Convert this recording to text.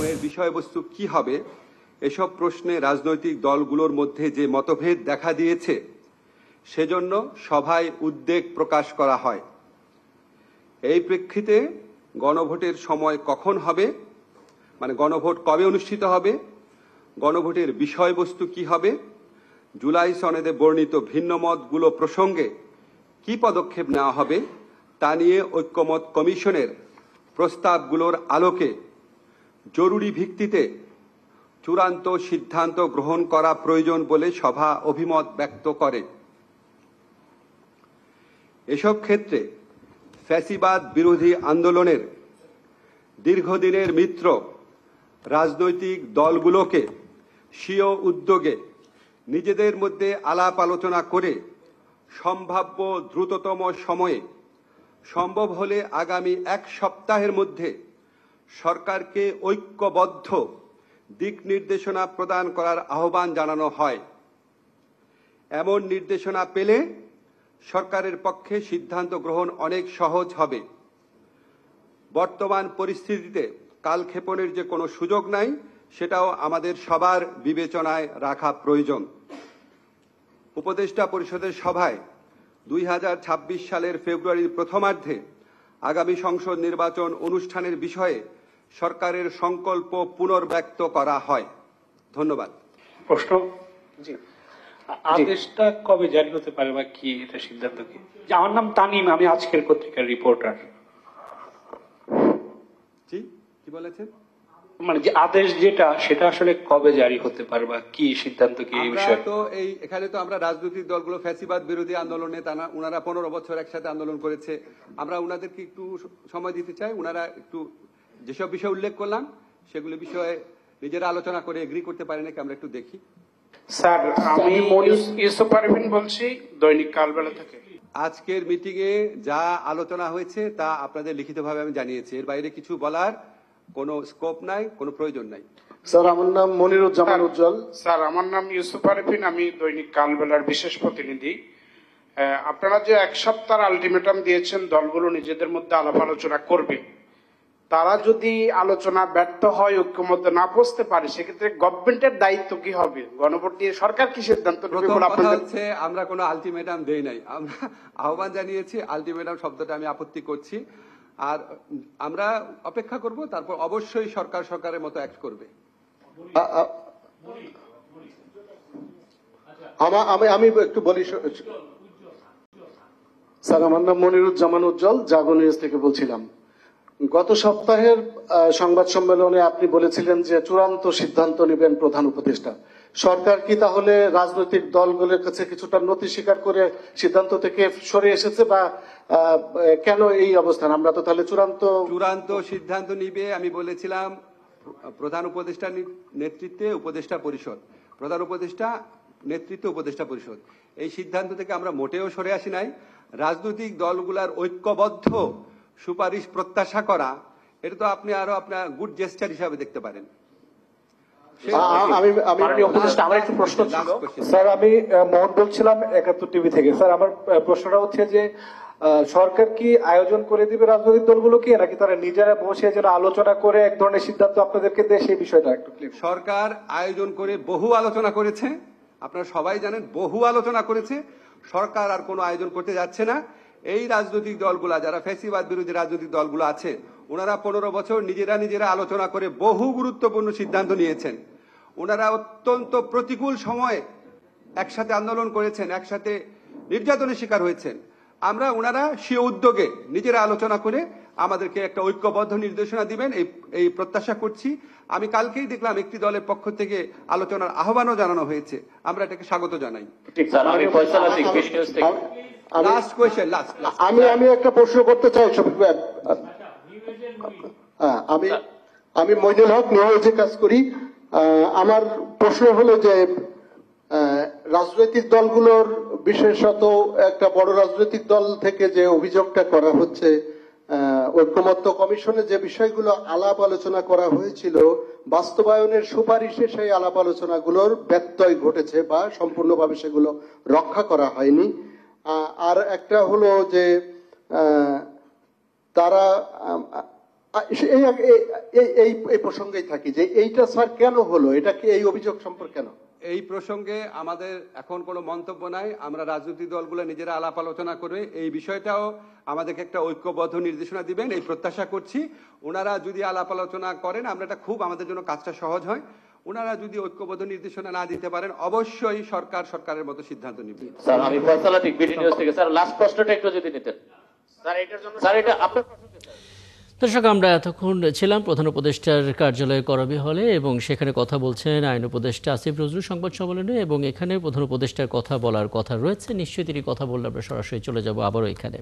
এর বিষয়বস্তু কি হবে এসব প্রশ্নে রাজনৈতিক দলগুলোর মধ্যে যে মতভেদ দেখা দিয়েছে সেজন্য সভায় উদ্বেগ প্রকাশ করা হয়। এই প্রেক্ষিতে গণভোটের সময় কখন হবে, মানে গণভোট কবে অনুষ্ঠিত হবে, গণভোটের বিষয়বস্তু কি হবে, জুলাই সনদে বর্ণিত ভিন্নমতগুলো প্রসঙ্গে কি পদক্ষেপ নেওয়া হবে তা নিয়ে ঐক্যমত কমিশনের প্রস্তাবগুলোর আলোকে জরুরি ভিত্তিতে চূড়ান্ত সিদ্ধান্ত গ্রহণ করা প্রয়োজন বলে সভা অভিমত ব্যক্ত করে। এসব ক্ষেত্রে ফ্যাসিবাদ বিরোধী আন্দোলনের দীর্ঘদিনের মিত্র রাজনৈতিক দলগুলোকে স্বীয় উদ্যোগে নিজেদের মধ্যে আলাপ আলোচনা করে সম্ভাব্য দ্রুততম সময়ে, সম্ভব হলে আগামী এক সপ্তাহের মধ্যে সরকারকে ঐক্যবদ্ধ দিক নির্দেশনা প্রদান করার আহ্বান জানানো হয়। এমন নির্দেশনা পেলে সরকারের পক্ষে সিদ্ধান্ত গ্রহণ অনেক সহজ হবে। বর্তমান পরিস্থিতিতে কালক্ষেপণের যে কোনো সুযোগ নাই, সেটাও আমাদের সবার বিবেচনায় রাখা প্রয়োজন। উপদেষ্টা পরিষদের সভায় 2026 সালের ফেব্রুয়ারির প্রথমার্ধে আগামী সংসদ নির্বাচন অনুষ্ঠানের বিষয়ে সরকারের সংকল্প পুনর্ব্যক্ত করা হয়। ধন্যবাদ। প্রশ্ন? জি, আদেশটা কবে জারি হতে পারে বা কি এটা সিদ্ধান্ত কি? আমার নাম তানিম, আমি আজকের পত্রিকার রিপোর্টার। জি, কি বলেছেন? মানে যে আদেশ যেটা, সেটা আসলে কবে জারি হতে পারে বা কি সিদ্ধান্ত কি এই বিষয়ে? তো এখানে তো আমরা রাজনৈতিক দলগুলো ফ্যাসিবাদ বিরোধী আন্দোলনে ওনারা 15 বছর একসাথে আন্দোলন করেছে, আমরা ওনাদেরকে একটু সময় দিতে চাই। ওনারা একটু যেসব বিষয় উল্লেখ করলাম সেগুলো বিষয়ে নিজেরা আলোচনা করে এগ্রি করতে পারে নাকি আমরা একটু দেখি। স্যার, আমি ইউসুফ পারভিন বলছি, দৈনিক কালবেলা থেকে। আজকের মিটিং এ যা আলোচনা হয়েছে তা আপনাদের লিখিতভাবে আমি জানিয়েছি। এর বাইরে কিছু বলার কোনো স্কোপ নাই, কোনো প্রয়োজন নাই। স্যার, আমার নাম মনিরুজ্জামান উজ্জ্বল। স্যার, আমার নাম ইউসুফ পারভিন, আমি দৈনিক কালবেলার বিশেষ প্রতিনিধি। আপনারা যে এক সপ্তাহ আলটিমেটাম দিয়েছেন দলগুলো নিজেদের মধ্যে আলাপ আলোচনা করবে, তারা যদি আলোচনা ব্যর্থ হয়, ঐক্যমত্যে না পৌঁছতে পারে, সেক্ষেত্রে গভর্নমেন্টের দায়িত্ব কি হবে? গণভোট দিয়ে সরকার কি সিদ্ধান্ত নেবে? আমরা কোনো আলটিমেটাম দেই নাই, আমরা আহ্বান জানিয়েছি। আলটিমেটাম শব্দটা আমি আপত্তি করছি। আর আমরা অপেক্ষা করব, তারপর অবশ্যই সরকার সরকারের মতো অ্যাক্ট করবে। আমি একটু বলি। স্যার, আমার নাম মনিরুজ্জামান উজ্জ্বল, জাগো নিউজ থেকে বলছিলাম। গত সপ্তাহের সংবাদ সম্মেলনে আপনি বলেছিলেন যে চূড়ান্ত সিদ্ধান্ত নেবেন প্রধান উপদেষ্টা। সরকার কি তাহলে রাজনৈতিক দলগুলোর কাছে কিছুটা নতি স্বীকার করে সিদ্ধান্ত থেকে সরে এসেছে, বা কেন এই অবস্থান? আমরা তো তাহলে চূড়ান্ত সিদ্ধান্ত নিবে আমি বলেছিলাম প্রধান উপদেষ্টার নেতৃত্বে উপদেষ্টা পরিষদ, প্রধান উপদেষ্টা নেতৃত্বে উপদেষ্টা পরিষদ। এই সিদ্ধান্ত থেকে আমরা মোটেও সরে আসি নাই। রাজনৈতিক দলগুলার ঐক্যবদ্ধ সুপারিশ প্রত্যাশা করা, এটা তো আপনি আরো আপনার গুড জেস্টার হিসাবে দেখতে পারেন। আমার একটু প্রশ্ন ছিল স্যার, আমি মোহন বলছিলাম 71 টিভি থেকে। স্যার, আমার প্রশ্নটা হচ্ছে যে সরকার কি আয়োজন করে দিবে রাজনৈতিক দলগুলোকে, নাকি তারা নিজেরা বসে যেন আলোচনা করে এক ধরনের সিদ্ধান্ত আপনাদেরকে দেয়? সেই বিষয়টা একটু ক্লিয়ার। সরকার আয়োজন করে বহু আলোচনা করেছে, আপনারা সবাই জানেন, বহু আলোচনা করেছে। সরকার আর কোনো আয়োজন করতে যাচ্ছে না। এই রাজনৈতিক দলগুলা, যারা ফ্যাসিবাদ বিরোধী রাজনৈতিক দলগুলো আছে, ওনারা 15 বছর নিজেরা আলোচনা করে বহু গুরুত্বপূর্ণ সিদ্ধান্ত নিয়েছেন। ওনারা অত্যন্ত প্রতিকূল সময়ে একসাথে আন্দোলন করেছেন, একসাথে নির্যাতনের শিকার হয়েছেন। আমরা ওনারা স্বীয় উদ্যোগে নিজেরা আলোচনা করে আমাদেরকে একটা ঐক্যবদ্ধ নির্দেশনা দিবেন এই প্রত্যাশা করছি। আমি কালকেই দেখলাম একটি দলের পক্ষ থেকে আলোচনার আহ্বানও জানানো হয়েছে, আমরা এটাকে স্বাগত জানাই। আমি একটা প্রশ্ন করতে চাই। আমি মইনুল হক, নিউজে কাজ করি। আমার প্রশ্ন হলো যে রাজনৈতিক দলগুলোর, বিশেষত একটা বড় রাজনৈতিক দল থেকে যে অভিযোগটা করা হচ্ছে, ঐক্যমত্য কমিশনে যে বিষয়গুলো আলাপ আলোচনা করা হয়েছিল, বাস্তবায়নের সুপারিশে সেই আলাপ আলোচনাগুলোর ব্যত্যয় ঘটেছে বা সম্পূর্ণভাবে সেগুলো রক্ষা করা হয়নি। আর একটা হলো যে তারা এই এই এই প্রসঙ্গেই থাকি যে এইটা স্যার কেন হলো, এটা কি এই অভিযোগ সম্পর্কে কেন? এই প্রসঙ্গে আমাদের এখন কোনো মন্তব্য নাই। আমরা রাজনৈতিক দলগুলো নিজেরা আলাপ আলোচনা করে এই বিষয়টাও আমাদেরকে একটা ঐক্যবদ্ধ নির্দেশনা দিবেন এই প্রত্যাশা করছি। ওনারা যদি আলাপ আলোচনা করেন আমরা এটা খুব আমাদের জন্য কাজটা সহজ হয়। ওনারা যদি ঐক্যবদ্ধ নির্দেশনা না দিতে পারেন অবশ্যই সরকার সরকারের মতো সিদ্ধান্ত নেবে। স্যার আমি ফয়সালা ঠিক বিডি নিউজ থেকে স্যার লাস্ট প্রশ্নটা একটু যদি নিতেন স্যার এটার জন্য স্যার এটা আপনার দর্শক, আমরা এতক্ষণ ছিলাম প্রধান উপদেষ্টার কার্যালয়ে করবি হলে এবং সেখানে কথা বলছেন আইন উপদেষ্টা আসিফ নজরুল সংবাদ সম্মেলনে, এবং এখানে প্রধান উপদেষ্টার কথা বলার কথা রয়েছে। নিশ্চয়ই তিনি কথা বললে আমরা সরাসরি চলে যাব আবারও এখানে।